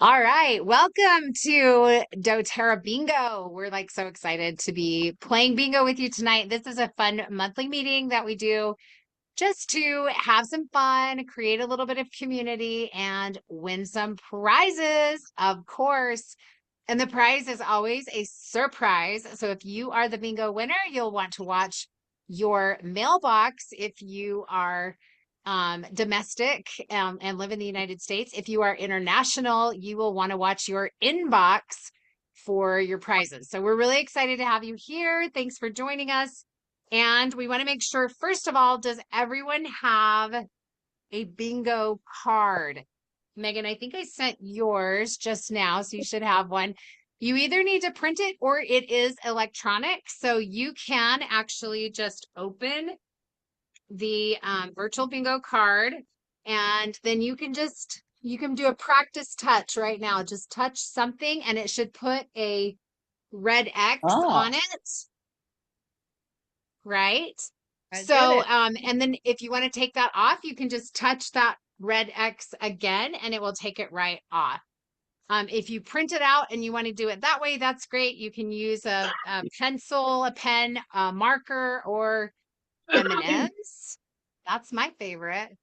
All right, welcome to doTERRA Bingo. We're like so excited to be playing bingo with you tonight. This is a fun monthly meeting that we do just to have some fun, create a little bit of community, and win some prizes, of course. And the prize is always a surprise. So if you are the bingo winner, you'll want to watch your mailbox if you are domestic and live in the United States. If you are international, you will want to watch your inbox for your prizes. So we're really excited to have you here. Thanks for joining us. And we want to make sure, first of all, does everyone have a bingo card? Megan, I think I sent yours just now, so you should have one. You either need to print it or it is electronic. So you can actually just open the virtual bingo card, and then you can do a practice touch right now. Just touch something and it should put a red X on it, right? So and then if you want to take that off, you can just touch that red X again and it will take it right off. If you print it out and you want to do it that way, that's great. You can use a pencil, a pen, a marker, or M&Ms. That's my favorite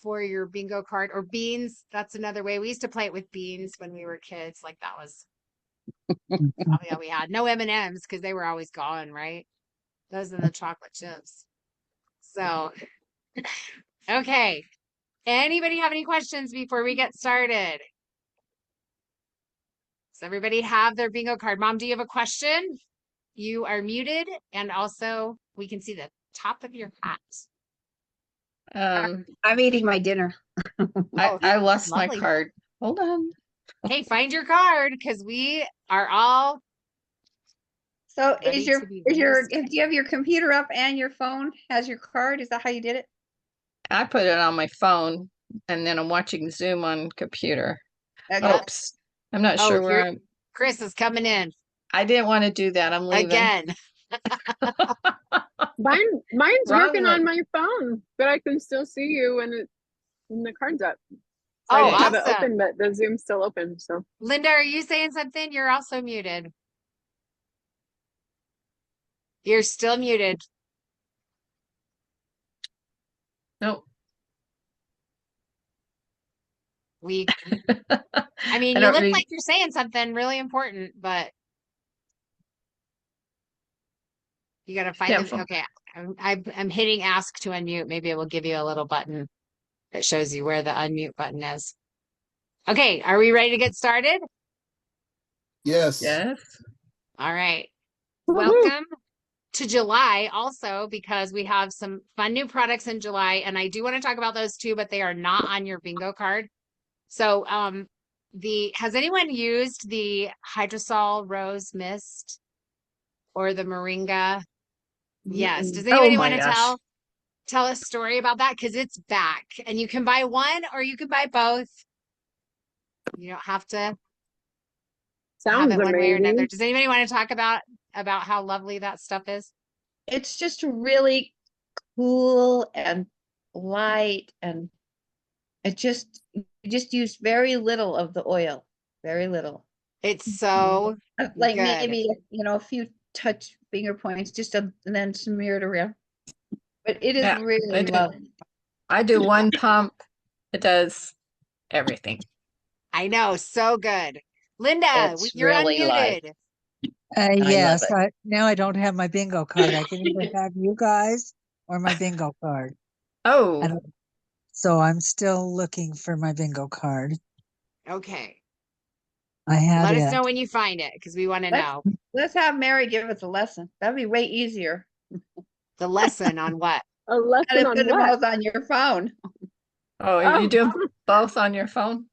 for your bingo card, or beans. That's another way. We used to play it with beans when we were kids. Like that was probably all we had. No M&Ms because they were always gone, right? Those and the chocolate chips. So, okay. Anybody have any questions before we get started? Does everybody have their bingo card? Mom, do you have a question? You are muted, and also we can see the top of your hat. I'm eating my dinner. I lost lovely. my card. Hold on. Hey, find your card because we are all So ready is your to be do registered. you have your computer up and your phone has your card? Is that how you did it? I put it on my phone and then I'm watching Zoom on computer. Okay. Oops. I'm not Oh, sure where here Chris is coming in I didn't want to do that. I'm leaving. again. Mine's Wrong working link. on my phone, but I can still see you when the card's up. So Oh, I have it awesome. open, but the Zoom's still open. So Linda, are you saying something? You're also muted. You're still muted. Nope. I mean, you look like you're saying something really important, but you got to find it. Okay. I'm hitting ask to unmute. Maybe it will give you a little button that shows you where the unmute button is. Okay. Are we ready to get started? Yes. Yes. All right. Welcome to July also, because we have some fun new products in July, and I do want to talk about those too, but they are not on your bingo card. So has anyone used the Hydrosol Rose Mist or the Moringa? Yes. Does anybody want to tell a story about that? Because it's back and you can buy one or you can buy both. You don't have to have sounds it one way or another. amazing. Does anybody want to talk about how lovely that stuff is? It's just really cool and light, and you just use very little of the oil. Very little. It's so Like good. maybe a few touch finger points, and then smear it around. But it is really lovely. I do one pump. It does everything. I know, so good. Linda, It's you're really unmuted. Yes, now I don't have my bingo card. I can either have you guys or my bingo card. Oh. So I'm still looking for my bingo card. Okay. I had Let it. us know when you find it because we want to know. Let's have Mary give us a lesson. That'd be way easier. The lesson on what? A lesson on Put them what? both on your phone. Oh, you do both on your phone?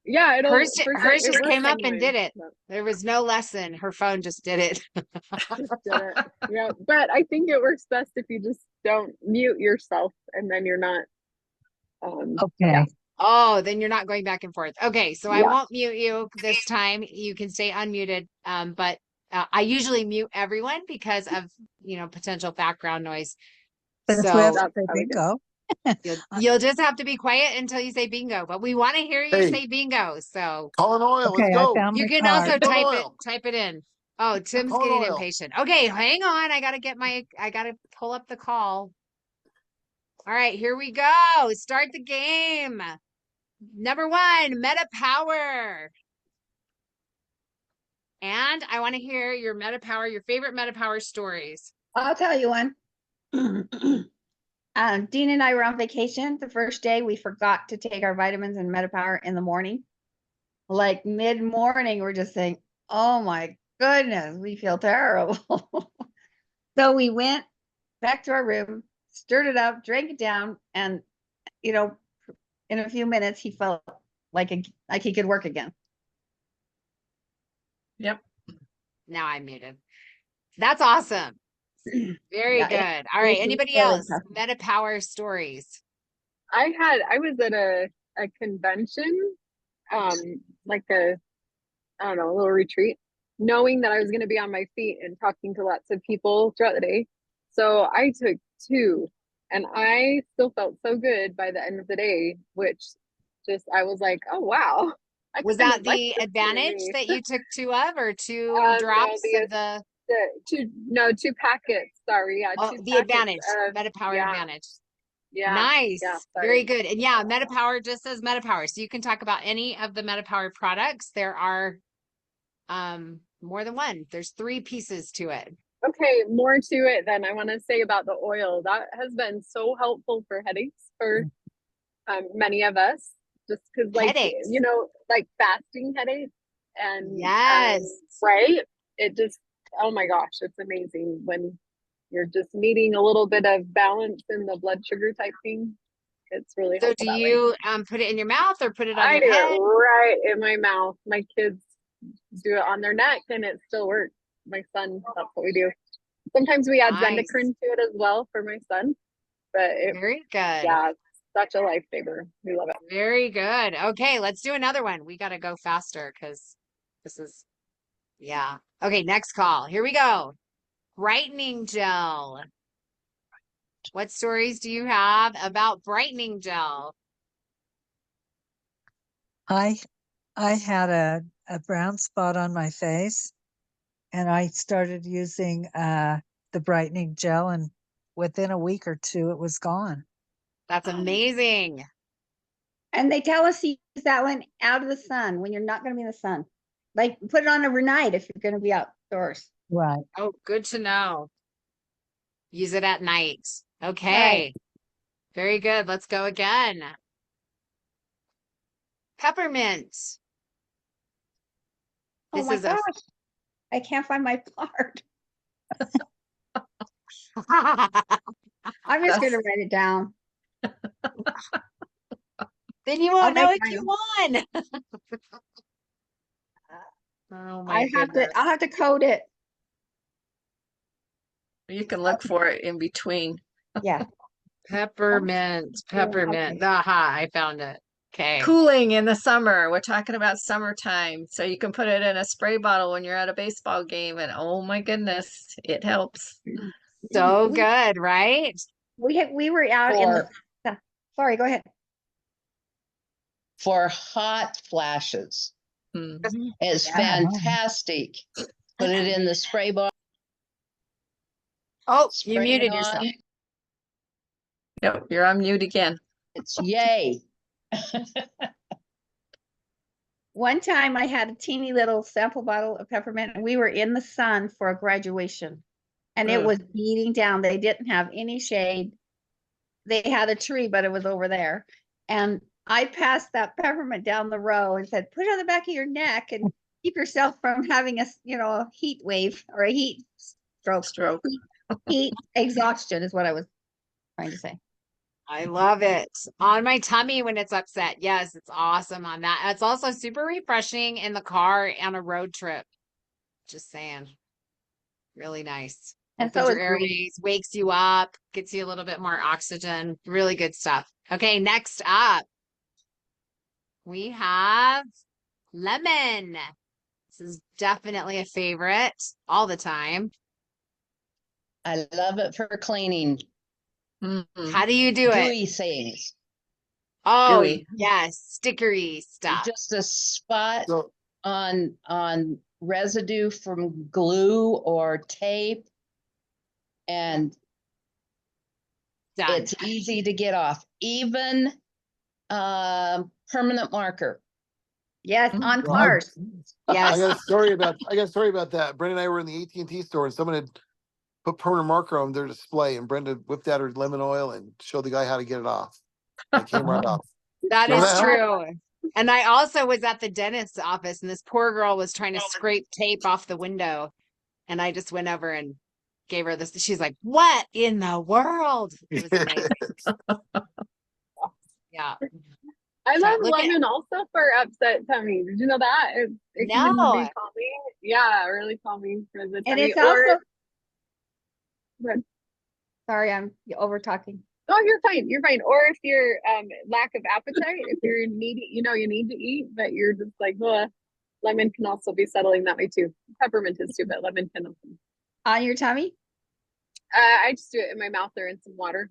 Yeah, hers just came up and did it. But There was no lesson. Her phone just did it. just did it. Yeah, but I think it works best if you just don't mute yourself, and then you're not. Okay. Yeah. Oh, then you're not going back and forth. Okay, so I Yeah. won't mute you this time. You can stay unmuted. But I usually mute everyone because of potential background noise. But So that's bingo. You'll just have to be quiet until you say bingo, but we want to hear you Hey. say bingo. So Colin Oil, let's Okay, I go. found you my can card. also Colin Oil. type it in. Oh, Tim's Colin getting Oil. impatient. Okay, hang on. I gotta pull up the call. All right, here we go. Start the game. Number 1, Meta Power. And I want to hear your favorite Meta Power stories. I'll tell you one. Dean and I were on vacation. The first day we forgot to take our vitamins and MetaPower in the morning. Like mid-morning, we're just saying, oh my goodness, we feel terrible. So we went back to our room, stirred it up, drank it down, and in a few minutes he felt like he could work again. Yep. Now I'm muted. That's awesome. Very Yeah, good. All right. it's Anybody really else? tough. Meta Power stories. I was at a convention, like I don't know, a little retreat, knowing that I was going to be on my feet and talking to lots of people throughout the day. So I took 2, and I still felt so good by the end of the day, which I was like, oh wow. I Was kind that of like the this for advantage me. that you took 2 of, or 2 No, drops of the 2 packets. Sorry, yeah, 2 the packets advantage, of, Meta Power yeah, advantage? yeah, Nice. yeah. Very Sorry. good. And yeah, Meta Power just says Meta Power. So you can talk about any of the Meta Power products. There are more than one. There's 3 pieces to it. Okay, more to it then. I want to say about the oil that has been so helpful for headaches for many of us, just because Headaches. like fasting headaches and Yes. right, it just, oh my gosh, it's amazing when you're just needing a little bit of balance in the blood sugar type thing. It's really So helpful do that way. you put it in your mouth or put it on I your do it head? right in my mouth. My kids do it on their neck and it still works. My son, that's what we do. Sometimes we add Nice. Zendecrine to it as well for my son, but Very good. yeah, it's such a lifesaver. We love it. Very good. Okay, let's do another one. We got to go faster because this is, yeah. Okay, next call. Here we go. Brightening gel. What stories do you have about brightening gel? I had a brown spot on my face, and I started using the brightening gel, and within a week or 2 it was gone. That's amazing. And they tell us to use that one out of the sun when you're not going to be in the sun. Like put it on overnight if you're going to be outdoors. Right. Oh, good to know. Use it at night. Okay. Right. Very good. Let's go again. Peppermint. Oh This my is gosh. I can't find my card. I'm just going to write it down. Then you won't I'll know make if you mine. won. Oh my goodness. I'll have to code it. You can look for it in between. Yeah. Peppermint. Okay. Aha, I found it. Okay. Cooling in the summer. We're talking about summertime. So you can put it in a spray bottle when you're at a baseball game, and oh my goodness, it helps. So We- good, right? We were out in the, sorry, go ahead. For hot flashes. Mhm. It's Yeah. fantastic. Put it in the spray bottle. Oh, you spray it muted on. yourself. Yep, you're on mute again. It's yay. One time I had a teeny little sample bottle of peppermint and we were in the sun for a graduation and it Mm. was beating down. They didn't have any shade. They had a tree, but it was over there. And I passed that peppermint down the row and said, put it on the back of your neck and keep yourself from having a heat wave or a heat stroke. Heat exhaustion is what I was trying to say. I love it. On my tummy when it's upset. Yes, it's awesome on that. It's also super refreshing in the car on a road trip. Just saying. Really nice. And Opens so your airways, wakes you up, gets you a little bit more oxygen. Really good stuff. Okay, next up, we have lemon. This is definitely a favorite all the time. I love it for cleaning. Mhm. How do you do it? Gooey things. Oh, Gooey. yes, stickery stuff. Just a spot So, on residue from glue or tape. And Done. it's easy to get off. Even permanent marker. Yes, Mm. on well, I, cars. I Yes. got a story about that. Brenda and I were in the AT&T store and someone had put permanent marker on their display and Brenda whipped out her lemon oil and showed the guy how to get it off. And it came right off. That Remember is that, Helen? true. And I also was at the dentist's office and this poor girl was trying to scrape tape off the window. And I just went over and gave her this. She's like, what in the world? It was amazing. Yeah. I So love look at- lemon also for upset tummy. Did you know that? It can No. be calming. Yeah, really calming for the And tummy. it's also, Good. sorry, I'm over talking. Oh, you're fine. You're fine. Or if you're lack of appetite, if you're needy, you need to eat, but you're just like, ugh, lemon can also be settling that way too. Peppermint is too, but lemon can also. On your tummy? I just do it in my mouth or in some water.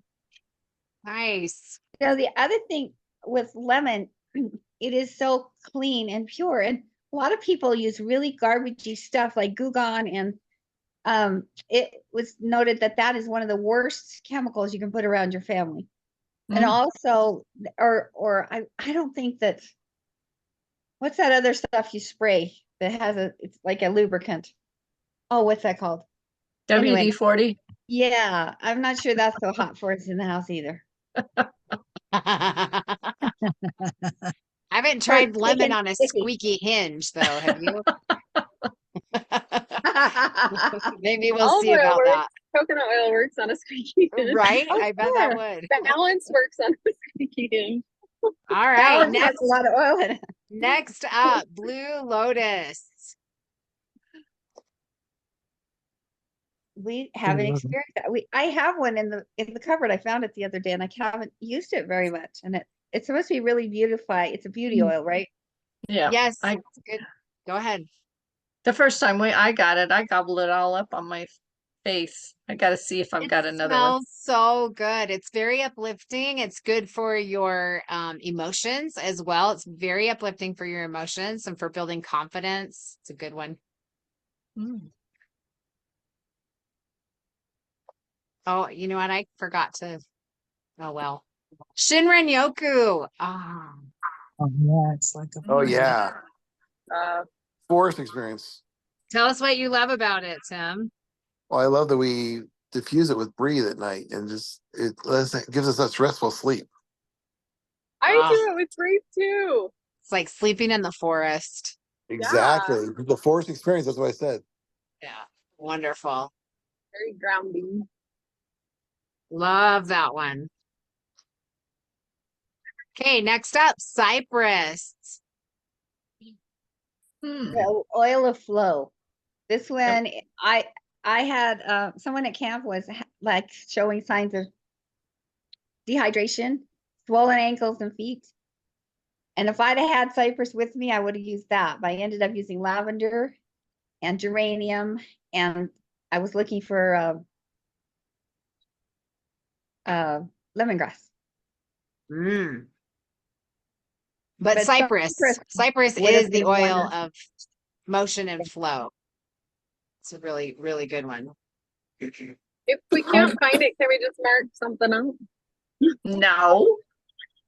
Nice. Now, the other thing with lemon, it is so clean and pure. And a lot of people use really garbagey stuff like Gugon, and it was noted that that is one of the worst chemicals you can put around your family. And Mm. also, or I don't think that, what's that other stuff you spray that it's like a lubricant? Oh, what's that called? Anyway. WD-40. Yeah, I'm not sure that's so hot for us in the house either. I haven't tried lemon making on a sticky. squeaky hinge though, have you? Maybe we'll Olive see oil about works. that. Coconut oil works on a squeaky hinge. Right? Oh, I bet sure. that would. Balance works on a squeaky hinge. All right. Balance has a lot of oil in it. Next up, Blue Lotus. We haven't love it. experienced that. I have one in the cupboard. I found it the other day and I haven't used it very much. And it's supposed to be really beautify. It's a beauty oil, right? Yeah. Yes, I it's good. Go ahead. the first time I got it, I gobbled it all up on my face. I got to see if I've It got another one. smells so good. It's very uplifting. It's good for your emotions as well. It's very uplifting for your emotions and for building confidence. It's a good one. Mm. Oh, you know what? I forgot to. Oh well. Shinrin Yoku. Ah, Oh, yeah, it's like a. Oh yeah. Uh, Forest experience. tell us what you love about it, Tim. Well, I love that we diffuse it with Breathe at night and just it gives us such restful sleep. I Ah. do it with Grace too. It's like sleeping in the forest. Exactly. The forest experience, that's what I said. Yeah, wonderful. Very grounding. Love that one. Okay, next up, Cypress. Hmm. The oil of flow. This one, I had someone at camp was like showing signs of dehydration, swollen ankles and feet. And if I'd have had cypress with me, I would have used that. But I ended up using lavender and geranium, and I was looking for lemongrass. Mm. But But Cypress Cypress would is have the been oil wonderful. of motion and flow. It's a really, really good one. If we can't find it, can we just mark something out? No.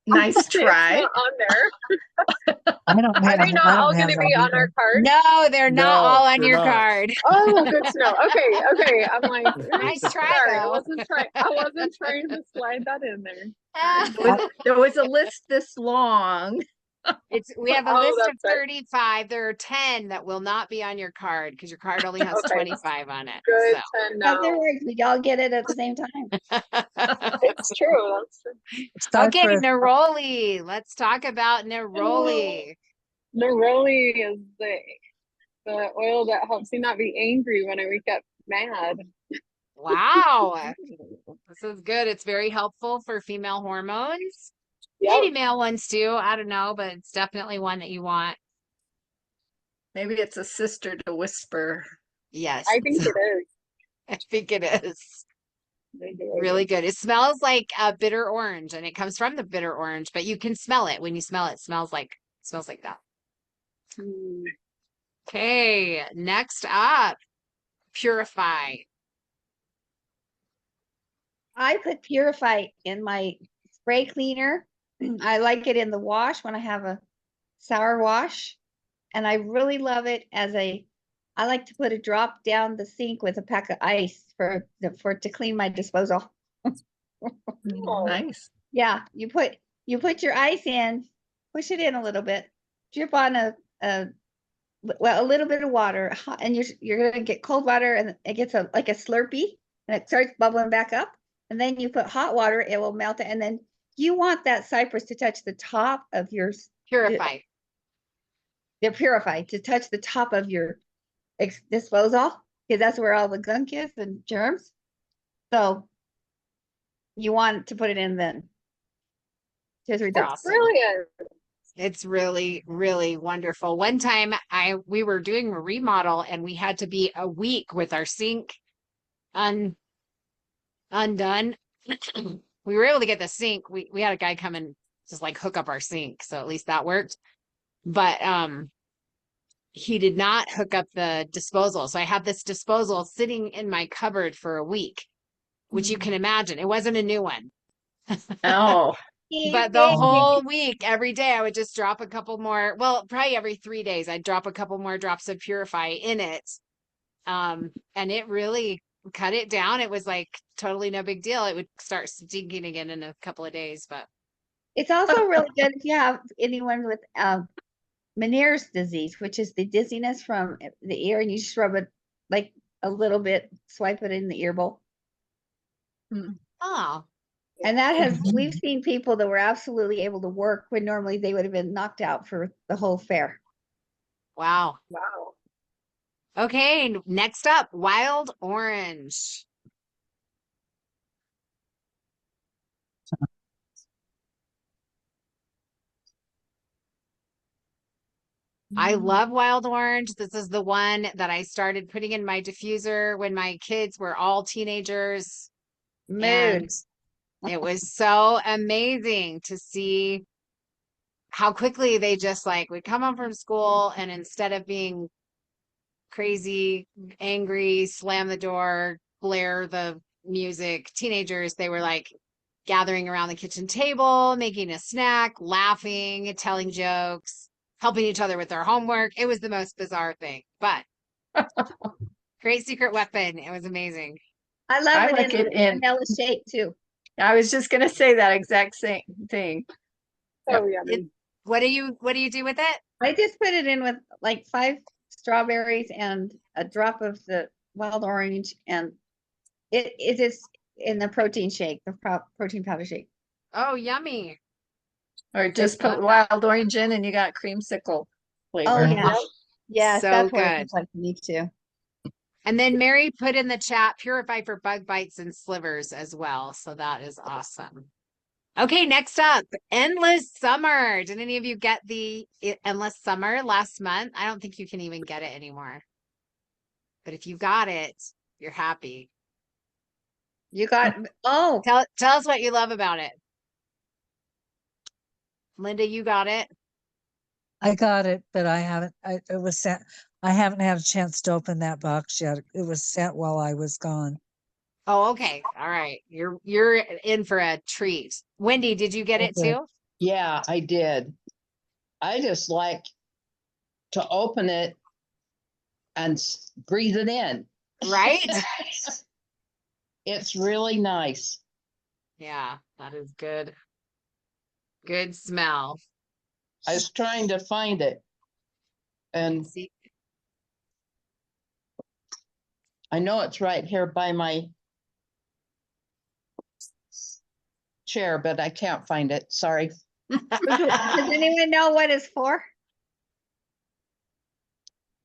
Nice It's try. not on there. I don't Are have. they not I all don't going have to be that on our either. card? No, they're not No, all on they're your not. card. Oh, good to know. Okay. I'm like, Nice try, sorry, though. I wasn't trying to slide that in there. There was a list this long. We have a Oh, list of that's right. 35. There are 10 that will not be on your card because your card only has Okay. 25 on it. Good So. to In other know. words, we all get it at the same time. It's true. That's true. Okay, Cypress. Neroli. Let's talk about Neroli. Neroli is the oil that helps you not be angry when I wake up mad. Wow. This is good. It's very helpful for female hormones. Yep. Maybe male ones too. I don't know, but it's definitely one that you want. Maybe it's a sister to whisper. Yes. I think it is. I think it is. Really good. It smells like a bitter orange, and it comes from the bitter orange, but you can smell it. When you smell it, it smells like that. Mm. Okay, next up, Purify. I put Purify in my spray cleaner. I like it in the wash when I have a sour wash. And I really love it I like to put a drop down the sink with a pack of ice for it to clean my disposal. Nice. Yeah, you put your ice in, push it in a little bit, drip on a little bit of water, and you're gonna get cold water, and it gets like a Slurpee, and it starts bubbling back up. And then you put hot water, it will melt it, and then you want that cypress to touch the top of your Purify. the Purify to touch the top of your disposal, because that's where all the gunk is and germs. So you want to put it in then. 2 or 3 That's drops. brilliant. It's really, really wonderful. One time we were doing a remodel, and we had to be a week with our sink undone. We were able to get the sink. We had a guy come and just like hook up our sink, so at least that worked. But he did not hook up the disposal. So I had this disposal sitting in my cupboard for a week, which you can imagine. It wasn't a new one. Oh, But the whole week, every day, I would just drop a couple more. Well, probably every 3 days, I'd drop a couple more drops of Purify in it. And it really cut it down. It was like totally no big deal. It would start stinking again in a couple of days, but It's also really good if you have anyone with Meniere's disease, which is the dizziness from the ear, and you just rub it like a little bit, swipe it in the ear bowl. oh, And that we've seen people that were absolutely able to work when normally they would have been knocked out for the whole fair. wow. Wow. Okay, next up, Wild Orange. I love Wild Orange. This is the one that I started putting in my diffuser when my kids were all teenagers. Mood. And it was so amazing to see how quickly they just like would come home from school, and instead of being crazy, angry, slam the door, blare the music, teenagers, they were like gathering around the kitchen table, making a snack, laughing, telling jokes, helping each other with their homework. It was the most bizarre thing, but great secret weapon. It was amazing. I love I it like in it in- vanilla shake too. I was just gonna say that exact same thing. So yummy. What do you do with it? I just put it in with like 5 strawberries and a drop of the wild orange, and it is in the protein shake, the protein powder shake. Oh, yummy. Or just love put that. wild orange in and you got creamsicle flavor. Oh yeah. Yes, So that's what good. it's like to me too. And then Mary put in the chat, Purify for bug bites and slivers as well. So that is awesome. Okay, next up, Endless Summer. Did any of you get the Endless Summer last month? I don't think you can even get it anymore. But if you got it, you're happy. You got Tell us what you love about it. Linda, you got it? I got it, but I haven't, it was sent, I haven't had a chance to open that box yet. It was sent while I was gone. Oh, okay. All right. You're in for a treat. Wendy, did you get it Okay. too? Yeah, I did. I just like to open it and breathe it in. Right? It's really nice. Yeah, that is good. Good smell. I was trying to find it. And See, I know it's right here by my chair, but I can't find it. Sorry. does anyone know what it's for?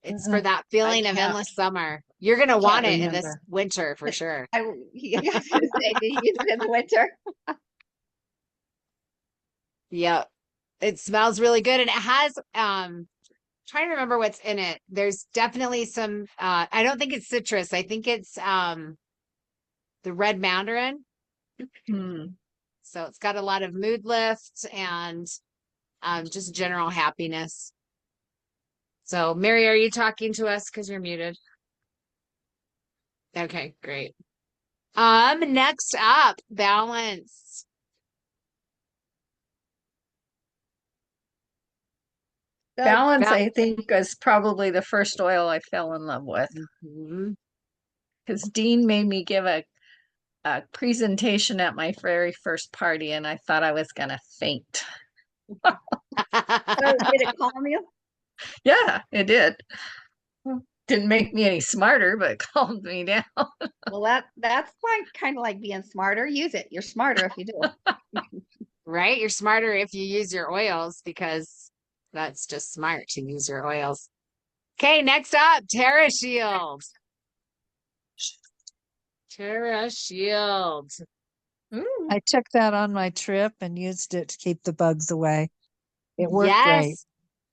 it's for that feeling of can't- endless summer. You're gonna can't want it in this remember. winter for sure. I was gonna say, do you use it in the winter? Yep. It smells really good, and it has trying to remember what's in it. There's definitely some I don't think it's citrus. I think it's the red mandarin. Hmm. So it's got a lot of mood lift and just general happiness. So Mary, are you talking to us? Because you're muted. Okay, great. Next up, balance. So Balance, Bal- I think, is probably the first oil I fell in love with Mhm. because Dean made me give a presentation at my very first party, and I thought I was gonna faint. so did it calm you? Yeah, it did. Didn't make me any smarter, but it calmed me down. Well, that's kind of like being smarter. Use it. You're smarter if you do. Right? You're smarter if you use your oils because that's just smart to use your oils. Okay, next up, Terra Shield. Terra Shield. Ooh. I took that on my trip and used it to keep the bugs away. It worked great. Yes.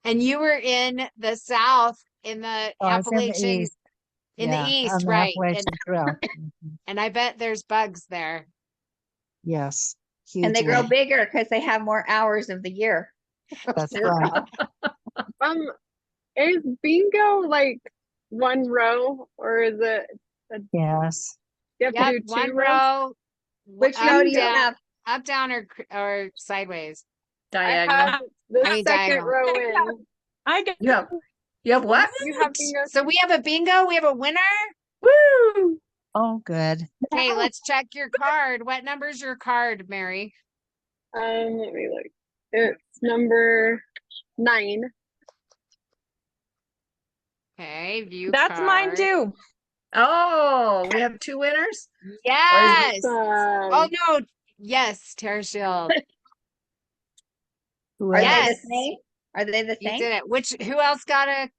And you were in the South, in the Oh, I was in the Appalachian, east. in Yeah, the East, on the right? Appalachian Trail. Mhm. And I bet there's bugs there. Yes, And they hugely. grow bigger because they have more hours of the year. That's to work right. on. Is bingo like one row or is it Yes. you have Yep, to do one two rows? row, Which up, row do you down, have? up, down, or sideways. I Diagonal. have the I mean, second diagonal. row in. You have what? You have bingo. So we have a bingo. We have a winner. Woo! Oh, good. Okay, let's check your card. What number's your card, Mary? Let me look. It's number 9. Okay, view That's mine card. too. Oh, we have 2 winners? Yes. Oh Awesome. no. Yes, Terra Shield. Are they the Yes. same? Are they the You same? did it. Who else got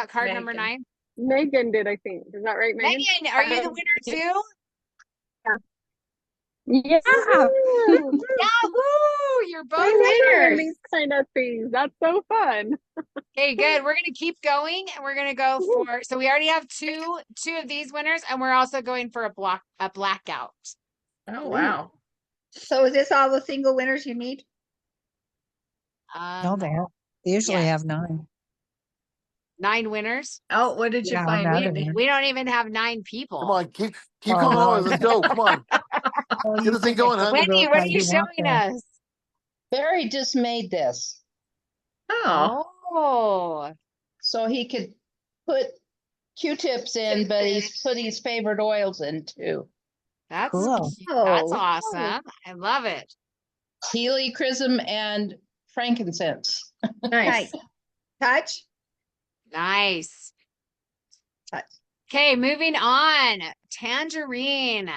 card number Megan. 9? Megan did, I think. Is that right, Megan? Megan, are you the winner too? Yeah. Yahoo! You're both I love doing winners. these kind of things. That's so fun. Okay, good. We're gonna keep going and we're gonna go for so we already have two of these winners and we're also going for a blackout. Oh, wow. So is this all the single winners you need? No, they usually yes. have 9. 9 winners. Oh, what did you Yeah, find, I'm out of Wendy? there. We don't even have 9 people. Come on, keep Oh, going well, on. Let's go. Come on. Well, Get you this thing can going, make honey. it Wendy, look what are like you want showing that. us? Barry just made this Oh, Oh, so he could put Q-tips in, but he's put his favorite oils in too. that's Cool. that's Oh, awesome. I love it. Healy, Chrism, and frankincense. nice. nice. Touch. Nice. Touch. Okay, moving on. Tangerine.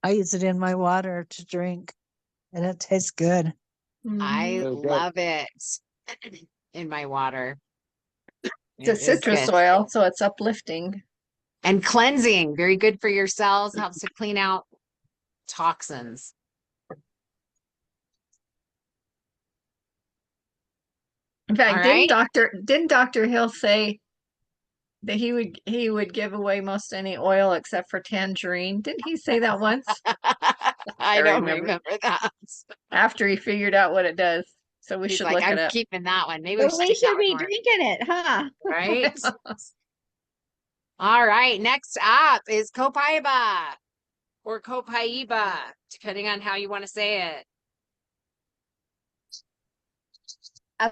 I use it in my water to drink, and it tastes good. I Very good. love it in my water. It's a It is citrus good. oil, so it's uplifting. And cleansing, very good for your cells, helps to clean out toxins. In fact, All right. didn't Dr. Hill say that he would give away most any oil except for tangerine? Didn't he say that once? I don't remember. remember that. After he figured out what it does. So we He's should like, look I'm it up. keeping that one. Maybe we But should we keep that should one be more. drinking it, huh? Right. All right. Next up is Copaiba or Copaiba, depending on how you want to say it.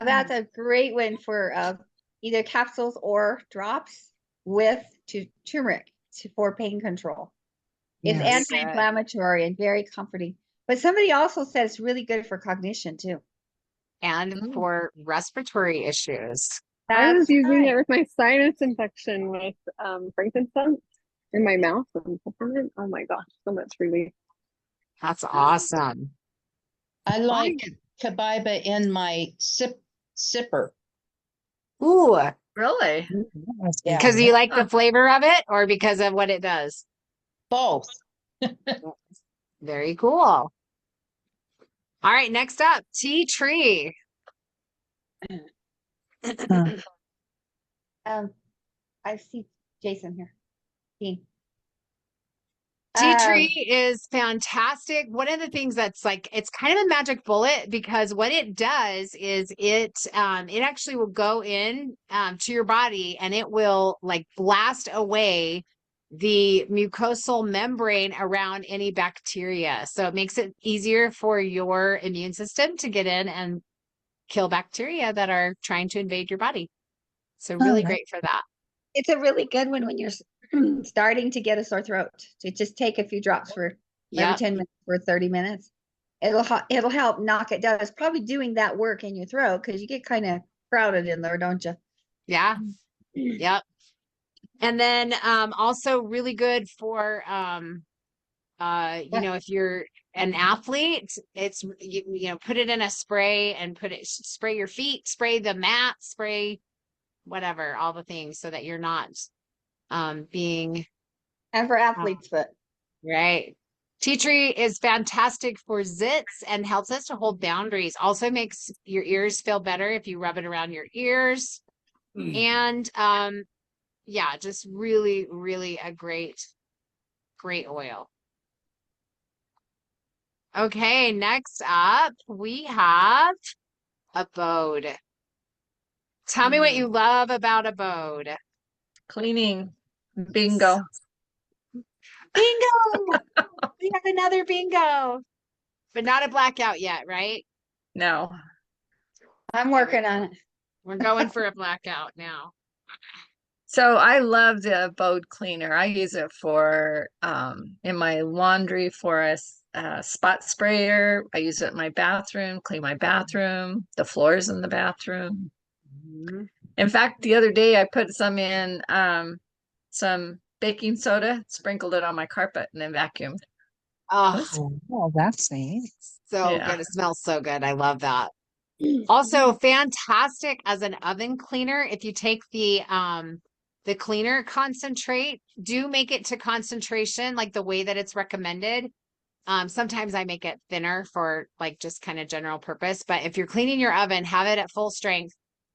That's a great one for either capsules or drops with turmeric for pain control. It's Yes. anti-inflammatory and very comforting. But somebody also said it's really good for cognition too. And Mm. for respiratory issues. I was That's using right. it with my sinus infection with frankincense in my mouth and peppermint. Oh my gosh, so much relief. That's awesome. I like Copaiba in my sipper. Ooh, Really? That must be Yeah. because good. you like the Huh. flavor of it or because of what it does? Both. Very cool. All right, next up, tea tree. Huh. I see Jason here. Dean. Tea Um, tree is fantastic. One of the things that's like, it's kind of a magic bullet because what it does is it actually will go in to your body and it will like blast away the mucosal membrane around any bacteria. So it makes it easier for your immune system to get in and kill bacteria that are trying to invade your body. So really that- great for that. It's a really good one when you're starting to get a sore throat. To just take a few drops for every Yep. 10 minutes for 30 minutes. It'll help knock it down. It's probably doing that work in your throat because you get kind of crowded in there, don't you? Yeah. Yep. And then also really good for if you're an athlete, it's you know, put it in a spray and spray your feet, spray the mat, spray whatever, all the things so that you're not being And for athlete's foot. right. Tea tree is fantastic for zits and helps us to hold boundaries. Also makes your ears feel better if you rub it around your ears. And yeah, just really, really a great oil. Okay, next up we have Abode. Tell me what you love about Abode. Cleaning. Bingo. Bingo! We have another bingo, but not a blackout yet, right? No. I'm working on it. We're going for a blackout now. So I love the Abode cleaner. I use it for in my laundry for a spot sprayer. I use it in my bathroom, clean my bathroom, the floors in the bathroom. In fact, the other day I put some in some baking soda, sprinkled it on my carpet, and then vacuumed. Oh, Oh, that's neat. so Yeah. good. It smells so good. I love that. Also fantastic as an oven cleaner. If you take the cleaner concentrate, do make it to concentration like the way that it's recommended. Sometimes I make it thinner for like just kind of general purpose, but if you're cleaning your oven, have it at full strength.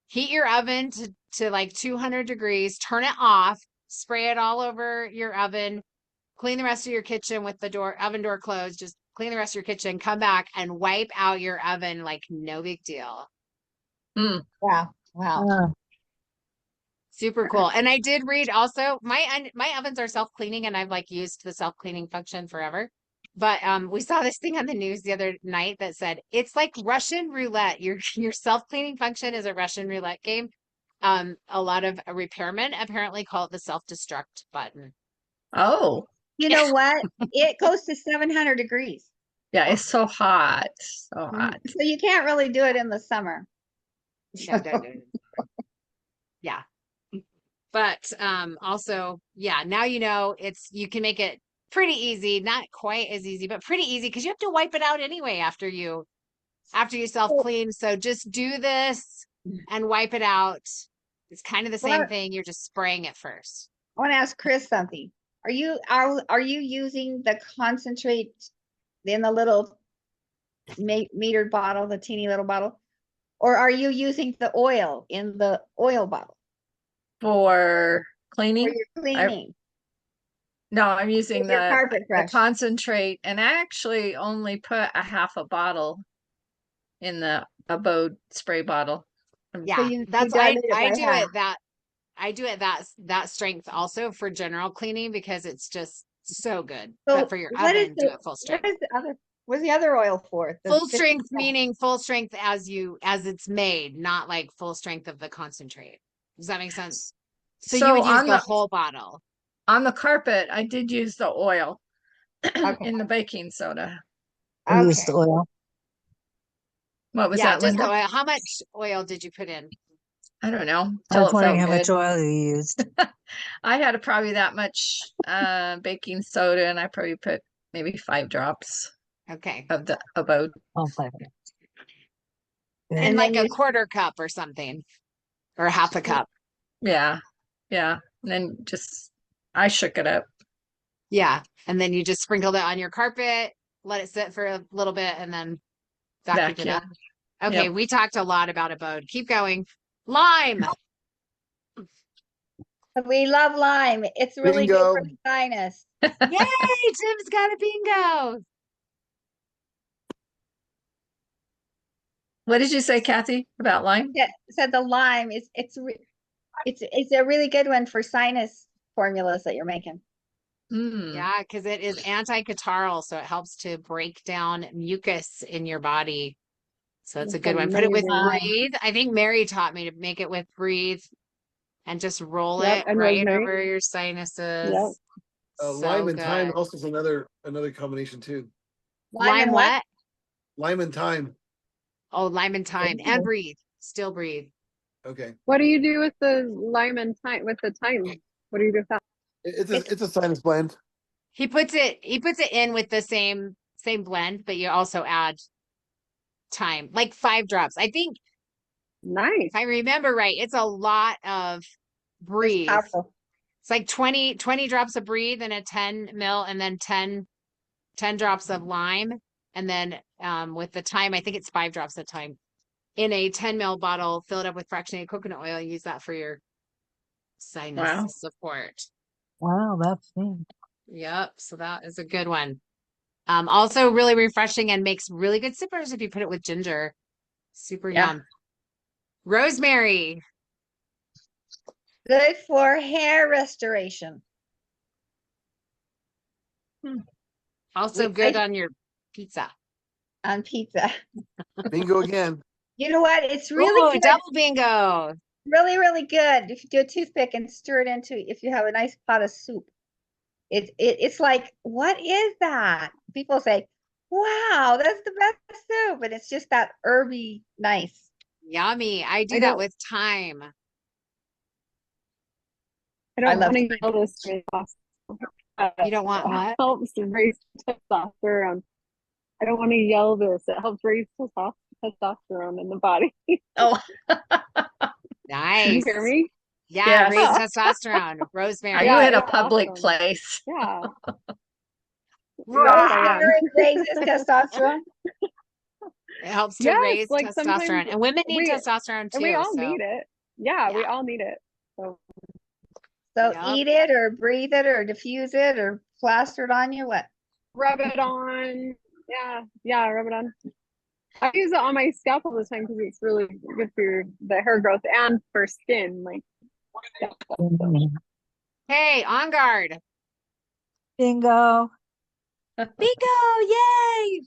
Heat your oven to like 200 degrees, turn it off, spray it all over your oven, clean the rest of your kitchen with the oven door closed, just clean the rest of your kitchen, come back and wipe out your oven like no big deal. Wow. Wow. Oh, Super cool. And I did read also my ovens are self-cleaning and I've like used the self-cleaning function forever. But we saw this thing on the news the other night that said it's like Russian roulette. Your self-cleaning function is a Russian roulette game. A lot of repairmen apparently call it the self-destruct button. Oh, You know what? It goes to 700 degrees. yeah, it's so hot. So hot. So you can't really do it in the summer. No. Yeah. But also, yeah, now you know you can make it pretty easy, not quite as easy, but pretty easy because you have to wipe it out anyway after you self-clean. So just do this and wipe it out. It's kind of the same Well, thing. You're just spraying it first. I want to ask Chris something. Are you using the concentrate in the little metered bottle, the teeny little bottle, or are you using the oil in the oil bottle For for cleaning? your cleaning? No, I'm using With your the carpet brush. concentrate, and I actually only put a half a bottle in the Abode spray bottle. Yeah, you that's dilute it I by do half. it that strength also for general cleaning because it's just so good. So But for your what is oven, do the it full strength. what's the other oil for? The Full 50 strength ml. meaning full strength as it's made, not like full strength of the concentrate. Does that make sense? So you would use on the whole bottle. on the carpet, I did use the oil Okay. in the baking soda. I used Okay. oil. What was Yeah, that, just the Linda? oil. How much oil did you put in? I don't know. I Till was it wondering felt how much good. oil you used. I had probably that much baking soda, and I probably put maybe 5 drops Okay. of the Abode. Oh, 5 In And like then a quarter cup or something, or half a cup. Yeah, yeah. And then I shook it up. Yeah. And then you just sprinkled it on your carpet, let it sit for a little bit, and then vacuumed it Vacuum. up. Okay, Yep. we talked a lot about Abode. Keep going. Lime. We love lime. It's really good for Bingo. the sinus. Yay! Tim's got a bingo. What did you say, Kathy, about lime? Yeah, said the lime is it's a really good one for sinus formulas that you're making. Mm. Yeah, because it is anti-catarrhal, so it helps to break down mucus in your body. So it's a That's good one. Put it with amazing. Breathe. I think Mary taught me to make it with Breathe and just roll Yep, it and right rosemary. over your sinuses. Yep. So Lime and thyme good. also is another combination too. Lime and what? Lime and thyme. Oh, lime and thyme and Breathe. Still Breathe. Okay. What do you do with the lime and thyme? With the thyme, what do you do with that? It's a sinus blend. He puts it in with the same blend, but you also add thyme, like 5 drops. I think Nice. if I remember right, it's a lot of It's Breathe. powerful. It's like 20 drops of Breathe and a 10 ml and then 10 drops of lime. And then with the thyme, I think it's 5 drops of thyme in a 10 ml bottle, fill it up with fractionated coconut oil. Use that for your sinus Wow. support. Wow, that's neat. Yep. So that is a good one. Also really refreshing and makes really good sippers if you put it with ginger. Super Yeah. yum. Rosemary. Good for hair restoration. Also We- good I- on your pizza. On pizza. Bingo again. You know what? It's Ooh, really good. double bingo. Really, really good. If you do a toothpick and stir it into, if you have a nice pot of soup, it's like, what is that? People say, wow, that's the best soup. And it's just that herby nice. Yummy. I do I that don't- with thyme. I don't love want to yell this very fast. You don't want what? Helps raise testosterone. I don't want to yell this. It helps raise testosterone in the body. Oh, Nice. Can you hear me? Yeah, Yes. raise testosterone. are Rosemary. you Yeah, in a it's public awesome. place? Yeah. Rah! Rosemary raises testosterone. It helps to Yes, raise like testosterone. sometimes And women need we- testosterone too. And we all so. need it. Yeah, we Yeah. all need it. So So Yep. eat it or breathe it or diffuse it or plaster it on you. What? rub it on. Yeah, rub it on. I use it on my scalp all the time because it's really good for the hair growth and for skin. Like, yeah, Hey, on guard. Bingo. Bingo! Yay!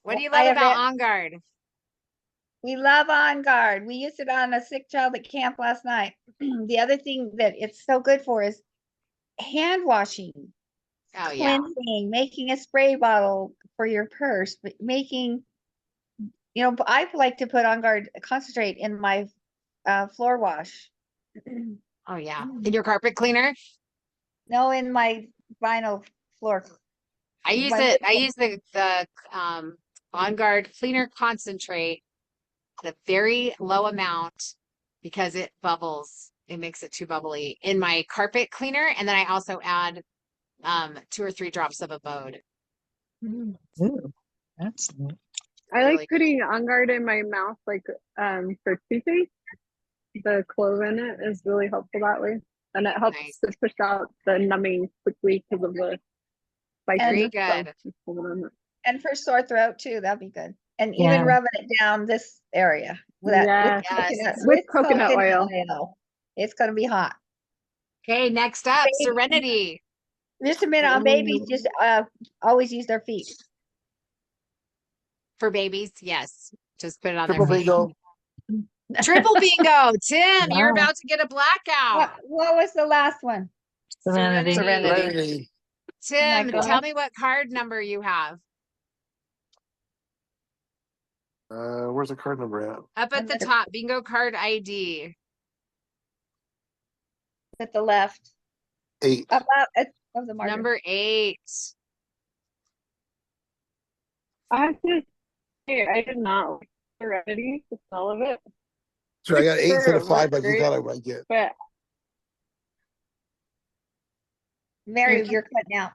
What do you I love have about it. On Guard? We love On Guard. We used it on a sick child at camp last night. The other thing that it's so good for is hand washing, Oh yeah. cleansing, making a spray bottle for your purse, but making, I like to put On Guard concentrate in my floor wash. Oh yeah. In your carpet cleaner? No, in my vinyl floor. I use My it. big I one. use the On Guard cleaner concentrate at a very low amount because it bubbles. It makes it too bubbly in my carpet cleaner, and then I also add 2 or 3 drops of Abode. Ooh, that's neat. I Really like putting On Guard in my mouth, like for toothache. The clove in it is really helpful that way, and it helps Nice. to push out the numbing quickly because of the Very spiciness. good. So, And for sore throat too, that'd be good. And Yeah. even rubbing it down this area with that Yes. with With coconut oil. oil. It's gonna be hot. Okay, next up, Baby. Serenity. Just a minute on babies, just always use their feet. For babies, yes. Just put it on their Triple feet. bingo. Triple bingo. Tim, you're Wow. about to get a blackout. What was the last one? Serenity. Serenity. Tim, God. tell me what card number you have. Where's the card number at? Up at the top, bingo card ID. At the left. 8. Up of the marker. Number 8. I have to say, I did not like Serenity, the smell of it, So I got 8 Sure, instead of it 5 works like you great. thought I might get. but Mary, Thank you. you're cutting out.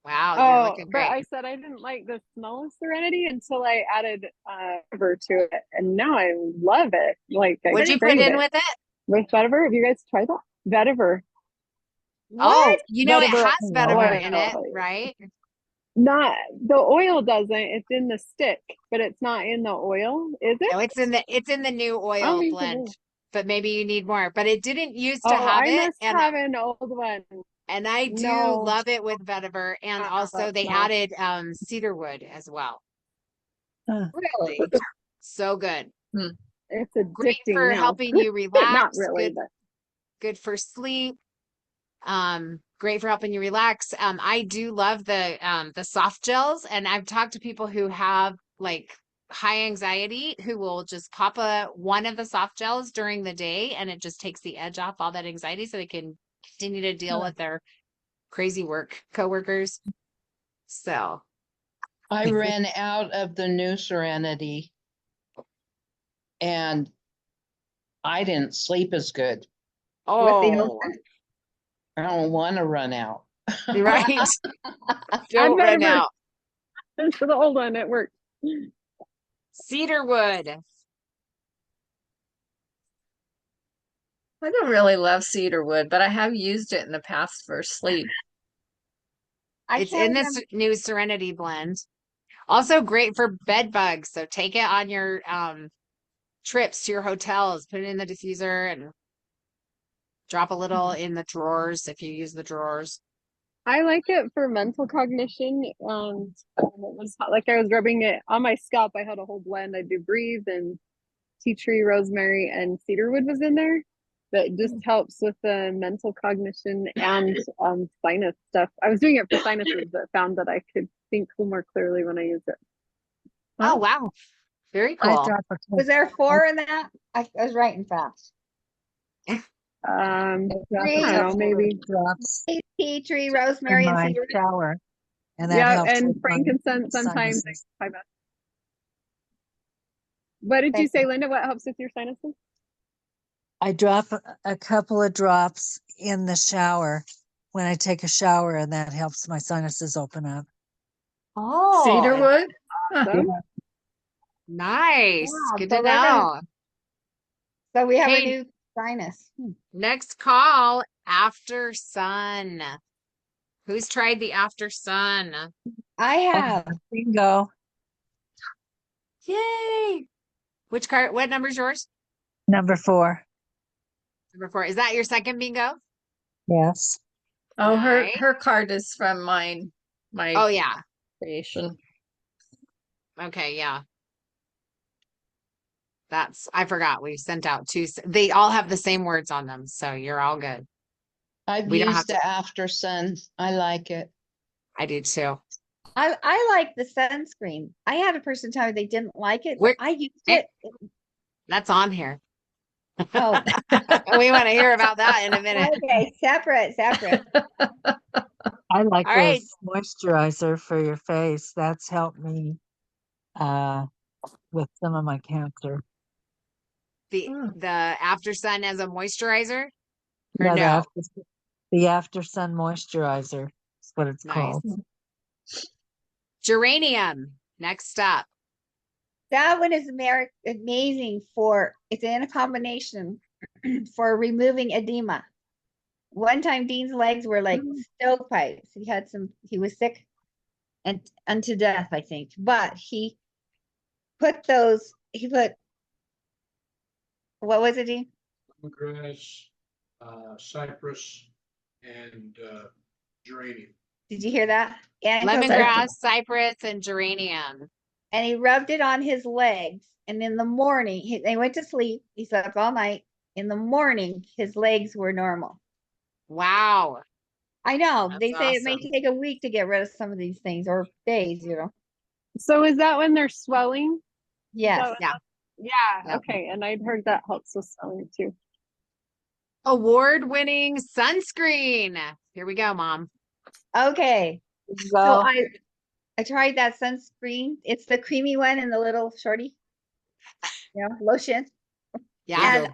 Wow, you're Oh, looking but great. I said I didn't like the smell of Serenity until I added vetiver to it, and now I love it. Like I What'd you put crave in it with it? with vetiver. Have you guys tried that? Vetiver. Oh, What? you know, it Vetiver has vetiver in it, oil. right? Not the oil doesn't. It's in the stick, but it's not in the oil, is it? No, it's in the new I don't oil think it blend, is. but maybe you need more. But it didn't used to Oh, have I it, must have an old one. and I do No, love it with vetiver, and also that's they not. added cedarwood as well. Really? So good. It's Great addicting for now. helping you Not relax, really, but good for sleep. Great for helping you relax. I do love the soft gels, and I've talked to people who have like high anxiety who will just pop one of the soft gels during the day, and it just takes the edge off all that anxiety so they can continue to deal with their crazy work coworkers. So I ran out of the new Serenity and I didn't sleep as good. With the old oh one? I don't want to run out. right. Don't run vetiver. out. For the old one, it worked. Cedarwood. I don't really love cedarwood, but I have used it in the past for sleep. I It's can't in remember. this new Serenity blend. Also great for bed bugs. So take it on your trips to your hotels, put it in the diffuser and drop a little in the drawers if you use the drawers. I like it for mental cognition. It was like I was rubbing it on my scalp. I had a whole blend. I do breathe and tea tree, rosemary, and cedarwood was in there. That just helps with the mental cognition and sinus stuff. I was doing it for sinuses, but found that I could think more clearly when I use it. Oh, wow. Very I cool. drop a Was there 4 in that? I was writing fast. I drop a don't know, couple of maybe. drops Tea tree, in rosemary, and my cedarwood. shower, and that Yeah, helps and with my frankincense sometimes. sinuses. What did you Thank say, you. Linda? What helps with your sinuses? I drop a couple of drops in the shower when I take a shower, and that helps my sinuses open up. Oh, Cedarwood? Huh. So, nice. Yeah, Good so to we're gonna- know. So we have a Okay, new sinus. next call, After Sun. Who's tried the After Sun? I have. Bingo. Yay. Which card? What number's yours? Number 4. Number 4. Is that your second bingo? Yes. Oh, Nice. her card is from my Oh, yeah. creation. Okay, yeah. I forgot. We sent out 2. They all have the same words on them, so you're all good. I've We don't have used to. the After Sun. I like it. I do too. I like the sunscreen. I had a person tell me they didn't like it, Where- but I used Eh. it. That's on here. Oh, We want to hear about that in a minute. okay, separate. I like All right. this moisturizer for your face. That's helped me with some of my cancer. The After Sun as a moisturizer? Or Yeah, no? the After Sun moisturizer is what it's Nice. called. Geranium. Next up. That one is amazing it's in a combination for removing edema. One time Dean's legs were like stovepipes. He was sick and unto death, I think. But he put, what was it, Dean? Lemongrass, cypress, and geranium. Did you hear that? And coconut. Lemongrass, cypress, and geranium. And he rubbed it on his legs. And in the morning, they went to sleep. He slept all night. In the morning, his legs were normal. Wow. I know. That's They say it may awesome. take a week to get rid of some of these things, or days, so is that when they're swelling? Yes. Yeah. Yeah. Yep. Okay. And I'd heard that helps with swelling too. Award-winning sunscreen. Here we go, Mom. Okay. So Go. I tried that sunscreen. It's the creamy one and the little shorty, lotion. Yeah. And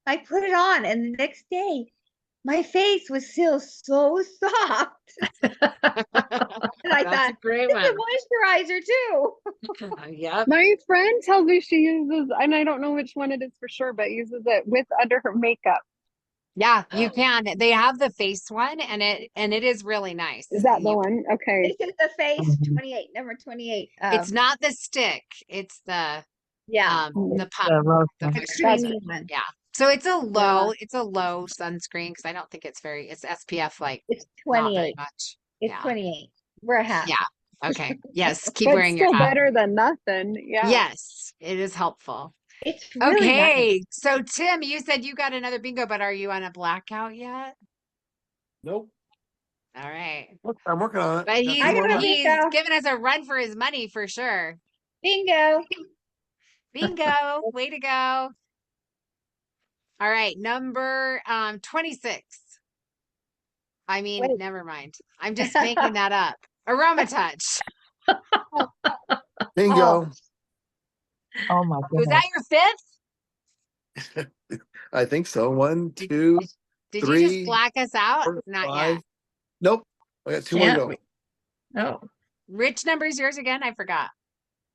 I put it on, and the next day, my face was still so soft. great It's a one. moisturizer too. Yep. My friend tells me she uses, and I don't know which one it is for sure, but uses it with under her makeup. Yeah, you Oh. can. They have the face one and it is really nice. Is that the You- one? Okay. This is the face Mhm. 28, number 28. It's not the stick, it's the Yeah. the pump, The lotion. the The moisturizer. creamy one. Yeah. So it's a low sunscreen because I don't think it's SPF like It's not very 28. much. It's Yeah. 28. We're a half. Yeah. Okay. Yes. Keep But wearing your still hat. better than nothing. Yeah. Yes, it is helpful. It's really nice. Okay. So Tim, you said you got another bingo, but are you on a blackout yet? Nope. All right. I'm working on it. But Got he's two I more got a months. bingo. giving us a run for his money for sure. Bingo. Bingo. Way to go. All right, number 26. I mean, Wait. never mind. I'm just making that up. Aroma Touch. Bingo. Oh my Was goodness. that your fifth? I think so. 1, 2, Did you 3, just black us out? 4, Not 5. yet. Nope. I got 2 more to Can't go. we? Oh, Which number is yours again? I forgot.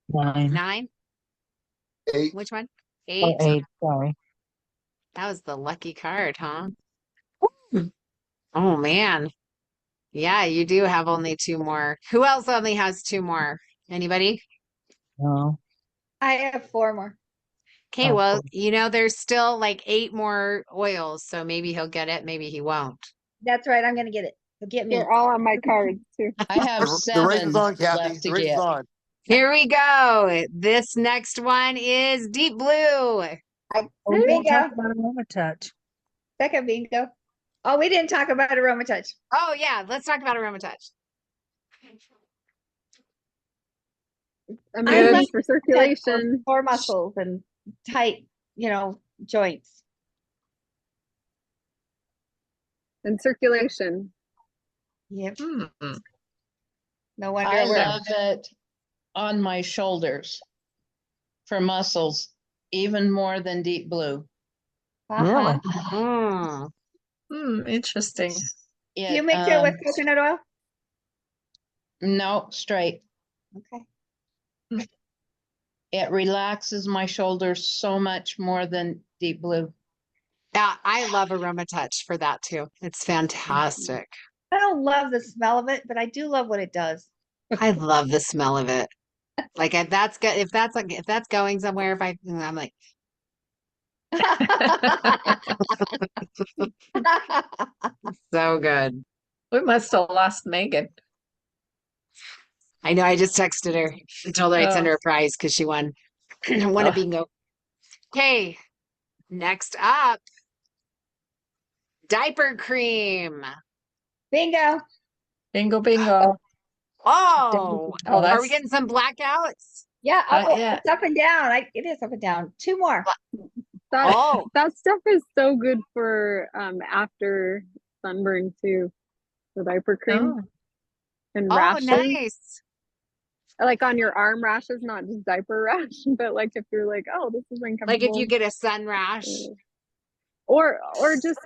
9 9? 8. Which one? or 8? 8, sorry. That was the lucky card, huh? Oh man. Yeah, you do have only 2 more. Who else only has 2 more? Anybody? No. I have 4 more. Okay, Oh, well, cool. there's still like 8 more oils, so maybe he'll get it, maybe he won't. That's right. I'm going to get it. He'll get me. They're all on my cards too. I have The race is 7 on, Kathy. left to The race is get. on. Here we go. This next one is Deep Blue. I, Oh, we didn't bingo. talk about Aroma Touch. Second bingo. Oh, we didn't talk about Aroma Touch. Oh yeah, let's talk about Aroma Touch. Amazing like for circulation For muscles and tight, joints. and circulation. Yep. hmm. No wonder I we're love it on my shoulders for muscles, even more than Deep Blue. uh-huh. Mm. Interesting. Do you mix it with coconut oil? No, straight. Okay. It relaxes my shoulders so much more than Deep Blue. Yeah, I love Aroma Touch for that too. It's fantastic. I don't love the smell of it, but I do love what it does. I love the smell of it. Like if that's good, if that's going somewhere, I'm like, so good. We must have lost Megan. I know. I just texted her and told her I'd send Oh. her a prize because she won a Oh. bingo. Okay, next up, diaper cream. Bingo. Bingo, bingo. Oh, Oh, are that's we getting some blackouts? Yeah, yeah. it's up and down. It is up and down. 2 more. That Oh, that stuff is so good for after sunburn too. The diaper cream oh. and oh, rashes. nice. Like on your arm rashes, not just diaper rash, but like if you're like, oh, this is uncomfortable. Like if you get a sun rash. or just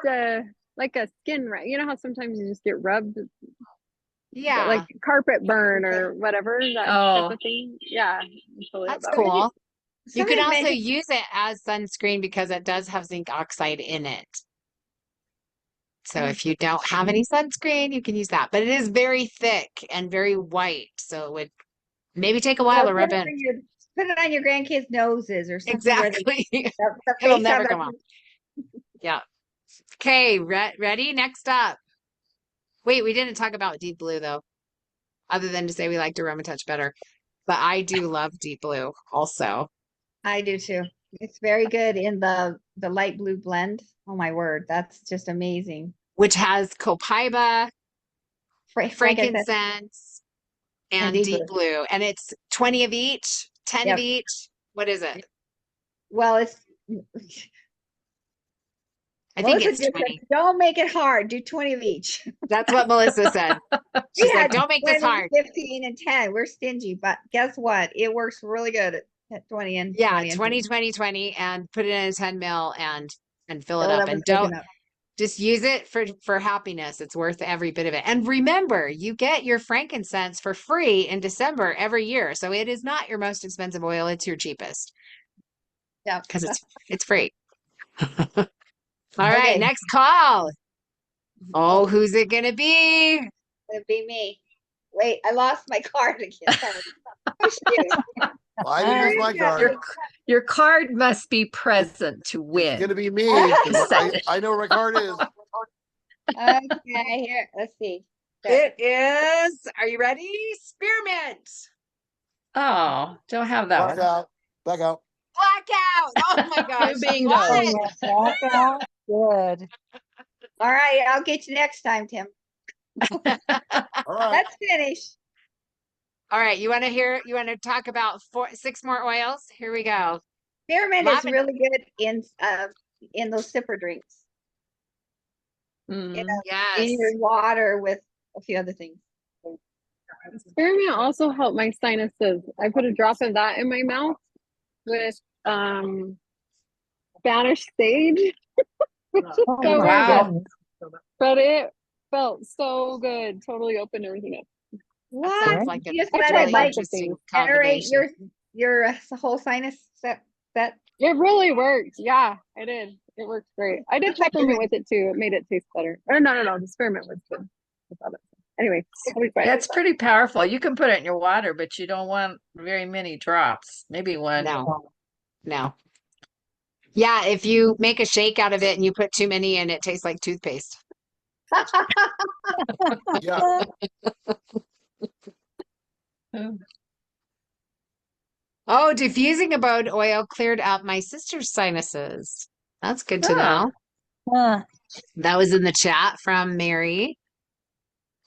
like a skin rash. You know how sometimes you just get rubbed, Yeah, like carpet burn or whatever, that Oh. type of thing. Yeah, totally that's have that. cool. You can Somebody also mentioned- use it as sunscreen because it does have zinc oxide in it. So if you don't have any sunscreen, you can use that. But it is very thick and very white. So it would maybe take a while to rub in. Put it on your grandkids' noses or something. where they- Exactly. the It'll face never of come the- off. Yeah. Okay, ready? Next up. Wait, we didn't talk about Deep Blue though, other than to say we liked Aroma Touch better. But I do love Deep Blue also. I do too. It's very good in the light blue blend. Oh my word, that's just amazing. Which has copaiba, Like I said, frankincense, and Deep Deep Blue. And it's 20 of each, 10 of Yep. each. What is it? well, it's. I think Melissa it's just 20. said, don't make it hard. Do 20 of each. That's what Melissa said. She's like, don't make this 20, hard. 15 and 10. We're stingy, but guess what? It works really good at 20 and Yeah, 20 and 20, 20, 20, and put it in a 10 mil and fill it Fill up. with And don't coconut. Just use it for happiness. It's worth every bit of it. And remember, you get your frankincense for free in December every year. So it is not your most expensive oil, it's your cheapest Yeah. because it's free. All right, Okay. next call. Oh, who's it gonna be? It'd be me. Wait, I lost my card again. Oh, shoot. Well, I didn't use my Your- card. Your card must be present to It's win. gonna be me. 'Cause Said I know where my card is. Okay, here, let's see. It is, are you ready? Spearmint. Oh, don't have that Back one. out. Back out. Blackout. Oh my gosh. bingo. What? Blackout. Good. All right, I'll get you next time, Tim. All right. Let's finish. All right, you want to talk about 6 more oils? Here we go. Spearmint is Lavender. really good in those sipper drinks. Mm. In Yes. your water with a few other things. Spearmint also helped my sinuses. I put a drop of that in my mouth with Spanish sage. Which is Oh, so my wow. goodness. But it felt so good. Totally opened everything up. What? Sounds like You a just I let tried it really like lots of interesting things. generate combination. your whole sinus set. It really worked. Yeah, I did. It worked great. I did peppermint with it too. It made it taste better. Or no. The spearmint was good. Without it. Anyway, I'll be quiet. That's pretty powerful. You can put it in your water, but you don't want very many drops. Maybe one. No. Yeah, if you make a shake out of it and you put too many in, it tastes like toothpaste. Yeah. Oh, diffusing abode oil cleared up my sister's sinuses. That's good to Huh. know. Huh. That was in the chat from Mary.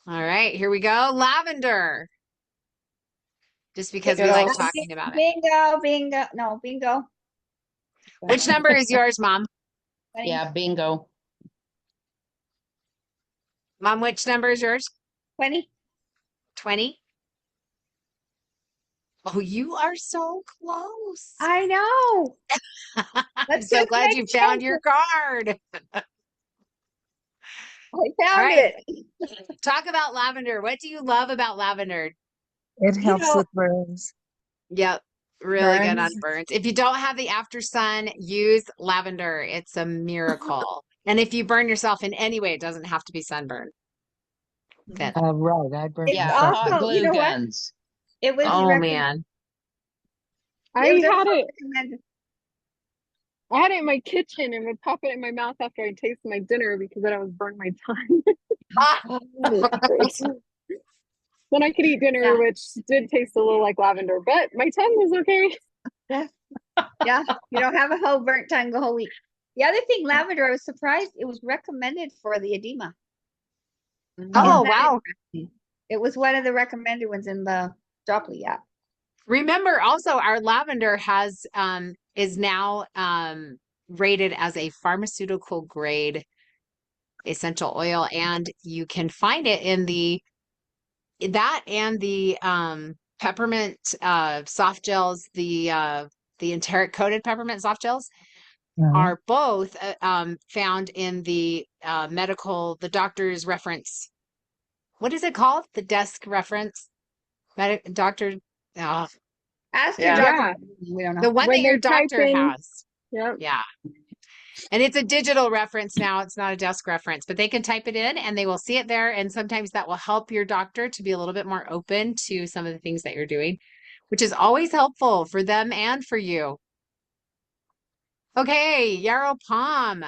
All right, here we go. Lavender. Just because we Good like old- talking about it. Bingo. No, bingo. Which number is yours, Mom? Yeah, bingo. Mom, which number is yours? 20. 20? Oh, you are so close. I know. I'm Let's so just glad make you found changes. your card. I found right. it. Talk about lavender. What do you love about lavender? It You helps know- with burns. Yep. Really good on Burns. burns. If you don't have the after sun, use lavender. It's a miracle. And if you burn yourself in any way, it doesn't have to be sunburn. Good. Right. I burned It's Yeah, myself. also, hot glue you know what? guns. It was Oh recom- man. I it was had also it. recommended. I had it in my kitchen and would pop it in my mouth after I tasted my dinner because then I was burning my tongue. Ah, Then I could eat dinner, Yeah. which did taste a little like lavender, but my tongue was okay. Yeah, you don't have a whole burnt tongue the whole week. The other thing, lavender, I was surprised it was recommended for the edema. oh Isn't that wow. interesting? It was one of the recommended ones in the Droply app. Remember also our lavender has is now rated as a pharmaceutical grade essential oil, and you can find it in the peppermint soft gels, the enteric coated peppermint soft gels are both found in the the doctor's reference. What is it called? The desk reference. Doctor. Oh, Ask Yeah. your doctor. Yeah. We don't know. the one When that your they type doctor in- has. Yep. Yeah. And it's a digital reference now. It's not a desk reference, but they can type it in and they will see it there. And sometimes that will help your doctor to be a little bit more open to some of the things that you're doing, which is always helpful for them and for you. Okay, yarrow palm.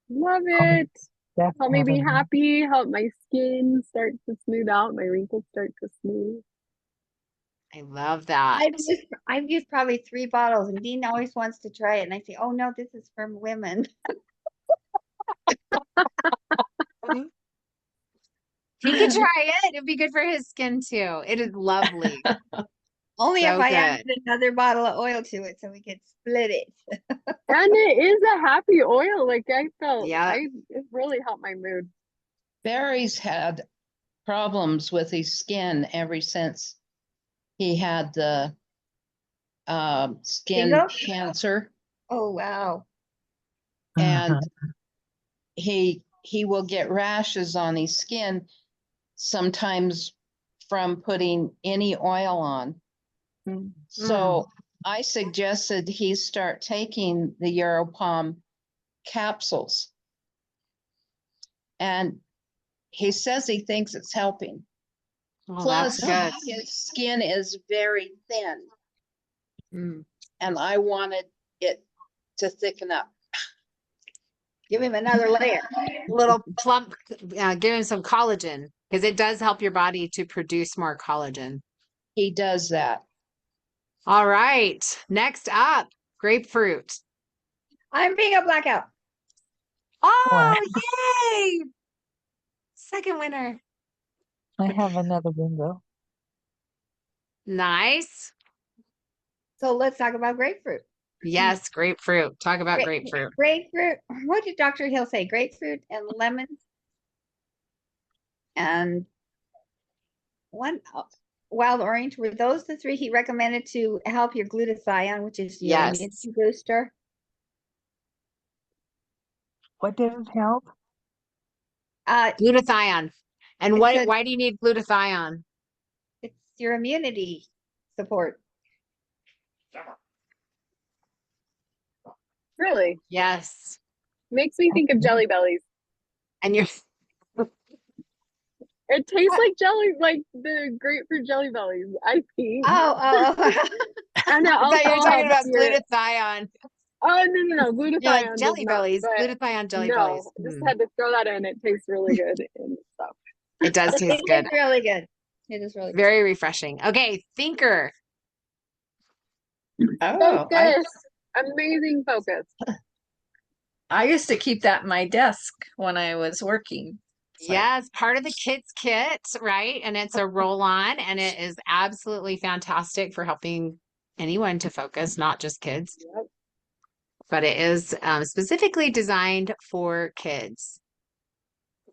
Love it. Help me be Definitely. happy. Help my skin start to smooth out. My wrinkles start to smooth. I love that. I've used probably 3 bottles, and Dean always wants to try it, and I say, "Oh no, this is from women." He could try it. It'd be good for his skin too. It is lovely. Only So if I good. added another bottle of oil to it, so we could split it. And it is a happy oil. Like I felt, Yeah. it really helped my mood. Barry's had problems with his skin ever since he had the skin Bingo? cancer. Oh wow! And he will get rashes on his skin sometimes from putting any oil on. So I suggested he start taking the Europalm capsules. And he says he thinks it's helping. Well, Plus, that's good. his skin is very thin, Mm. and I wanted it to thicken up. Give him another layer. Little plump, give him some collagen because it does help your body to produce more collagen. He does that. All right. Next up, grapefruit. I'm being a blackout. Oh, yay! Second winner. I have another window. Nice. So let's talk about grapefruit. Yes, grapefruit. Talk about Grape- grapefruit. Grapefruit. What did Dr. Hill say? Grapefruit and lemons. And one wild orange. Were those the three he recommended to help your glutathione, which is your Yes. immunity booster? What didn't help? Glutathione. And It what? said- Why do you need glutathione? It's your immunity support. Really? Yes. Makes me think of Jelly Bellies. And you're It tastes like jelly, like the grapefruit Jelly Bellies. I think. Oh. And it I thought you were also talking about helps your- glutathione. Oh no, glutathione. You're like does jelly not, bellies, but glutathione jelly no, bellies. just Mm. had to throw that in. It tastes really good and stuff. It does taste It good. is really good. It is really good. Very refreshing. Okay, thinker. Oh, Focus. Amazing focus. I used to keep that in my desk when I was working. It's like, Yes, part of the kids kit, right? And it's a roll on and it is absolutely fantastic for helping anyone to focus, not just kids. Yep. But it is specifically designed for kids.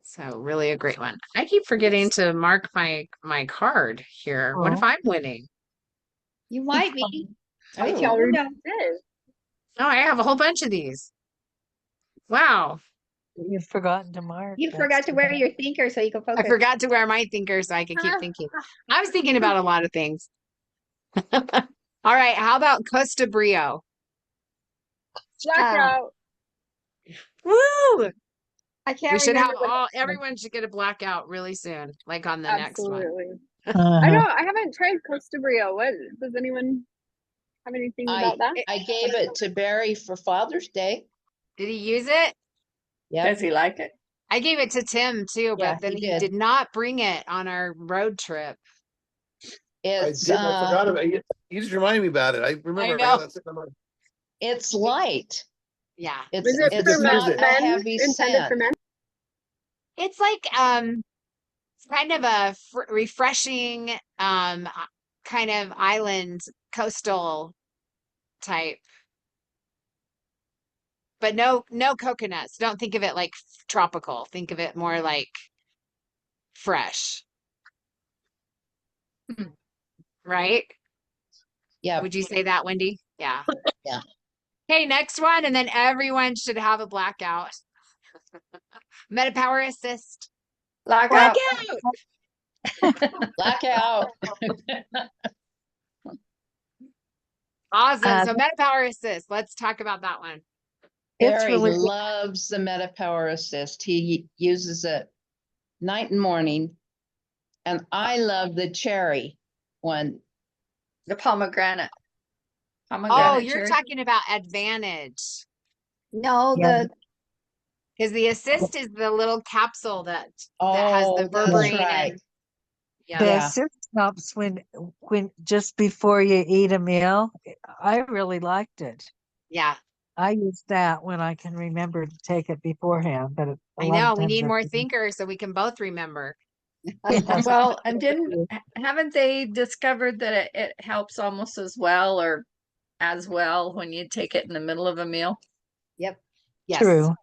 So really a great one. I keep forgetting to mark my card here. What if Oh. I'm winning? You might be. I Oh. already No. did. Oh, I have a whole bunch of these. Wow. You've forgotten to mark. You that's forgot to too wear bad. your thinker so you can I focus. forgot to wear my thinker so I could keep thinking. I was thinking about a lot of things. All right, how about Costa Brio? Blackout. Woo! I can't We should have remember what- everyone should get a blackout really soon, like on the next one. Absolutely. I Uh-huh. know. I haven't tried Costa Brio. What does anyone have anything about that? I gave it to Barry for Father's Day. Did he use it? Yep. does he like it? I gave it to Tim too, Yeah, but then he he did. did not bring it on our road trip. It's I forgot about it. You just reminded me about it. I remember. know. That's it. it's light. Yeah. It's Was it It's for not men- a men? heavy Intended scent. for men? It's like it's kind of a refreshing kind of island coastal type. But no coconuts. Don't think of it like tropical. Think of it more like fresh. Right? Yeah. Would you say that, Wendy? Yeah. Yeah. Okay, next one, and then everyone should have a blackout. MetaPower Assist. Blackout. Blackout. Awesome. So MetaPower Assist. Let's talk about that one. It's Barry really loves the MetaPower Assist. He uses it night and morning. And I love the cherry one. The pomegranate. Oh, Pomegranate you're cherry. talking about Advantage. No, Yeah. Because the Assist is the little capsule that has Oh, the that's berberine right. and yeah. the Yeah. assist stops when just before you eat a meal. I really liked it. Yeah. I use that when I can remember to take it beforehand, but a I lot know of we times need I more forget. thinkers so we can both remember. Well, and haven't they discovered that it helps almost as well or as well when you take it in the middle of a meal? Yes. True.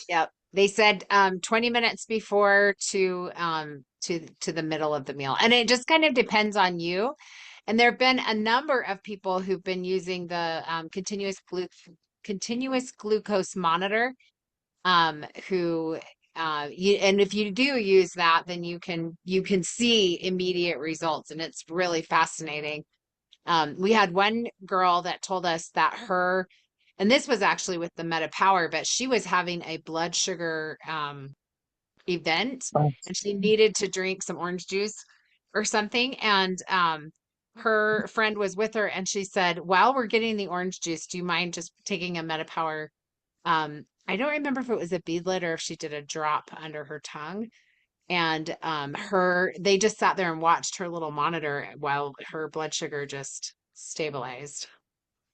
Yep. They said 20 minutes before to the middle of the meal. And it just kind of depends on you. And there have been a number of people who've been using the continuous glucose monitor. who and if you do use that, then you can see immediate results, and it's really fascinating. We had one girl that told us that and this was actually with the Meta Power, but she was having a blood sugar event, and she needed to drink some orange juice or something, and her friend was with her, and she said, while we're getting the orange juice, do you mind just taking a Meta Power? I don't remember if it was a beadlet or if she did a drop under her tongue. And they just sat there and watched her little monitor while her blood sugar just stabilized.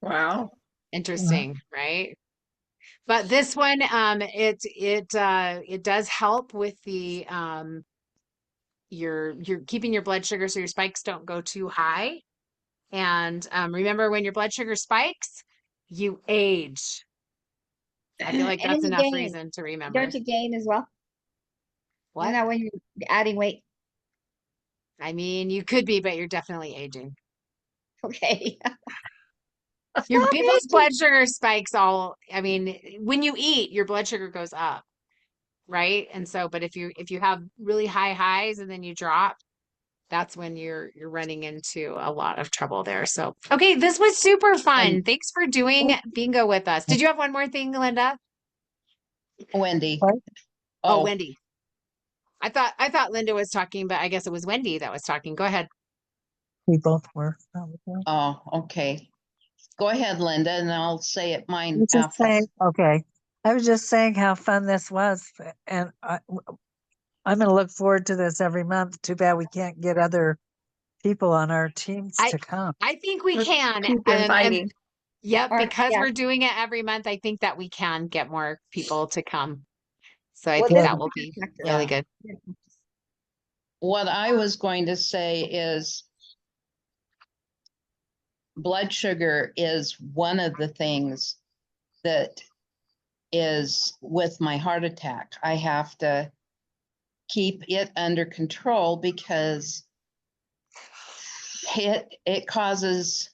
Wow. Interesting, right? But this one, it does help with the you're keeping your blood sugar so your spikes don't go too high. And remember, when your blood sugar spikes, you age. I feel like And that's you enough gain. reason to remember. Don't you gain as well? What? You know, when you're adding weight. I mean, you could be, but you're definitely aging. Okay. Your Stop people's aging. blood sugar spikes I mean, when you eat, your blood sugar goes up, right? And so, but if you have really high highs and then you drop, that's when you're running into a lot of trouble there. So, okay, this was super fun. And- Thanks for doing bingo with us. Did you have one more thing, Linda? Wendy. What? Oh, Oh, Wendy. I thought Linda was talking, but I guess it was Wendy that was talking. Go ahead. We both were. Probably. oh, okay. Go ahead, Linda, and I'll say it I mine was just after. saying, okay. I was just saying how fun this was, and I'm going to look forward to this every month. Too bad we can't get other people on our teams to come. I think we Let's can. keep And inviting. yep, Or- because yeah. we're doing it every month, I think that we can get more people to come. So I Well, think this that is will be practice. really Yeah. good. What I was going to say is blood sugar is one of the things that is with my heart attack. I have to keep it under control because it causes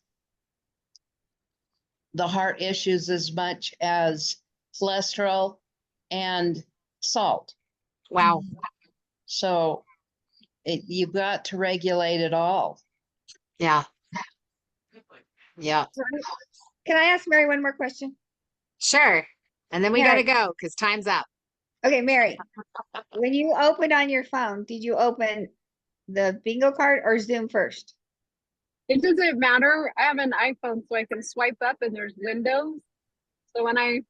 the heart issues as much as cholesterol and salt. Wow. So you've got to regulate it all. Yeah. Yeah. Can I ask Mary one more question? Sure. And then we got to go because time's up. Okay, Mary, when you opened on your phone, did you open the bingo card or Zoom first? It doesn't matter. I have an iPhone, so I can swipe up and there's windows. So when I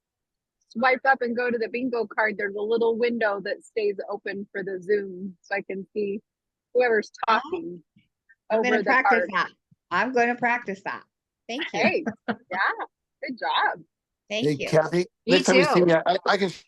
swipe up and go to the bingo card, there's a little window that stays open for the Zoom, so I can see whoever's talking I'm over gonna the practice card. that. I'm gonna practice that. Thank you. Hey, yeah, good job. Thank Hey, you. Kathy, Me next time you see too. me, I can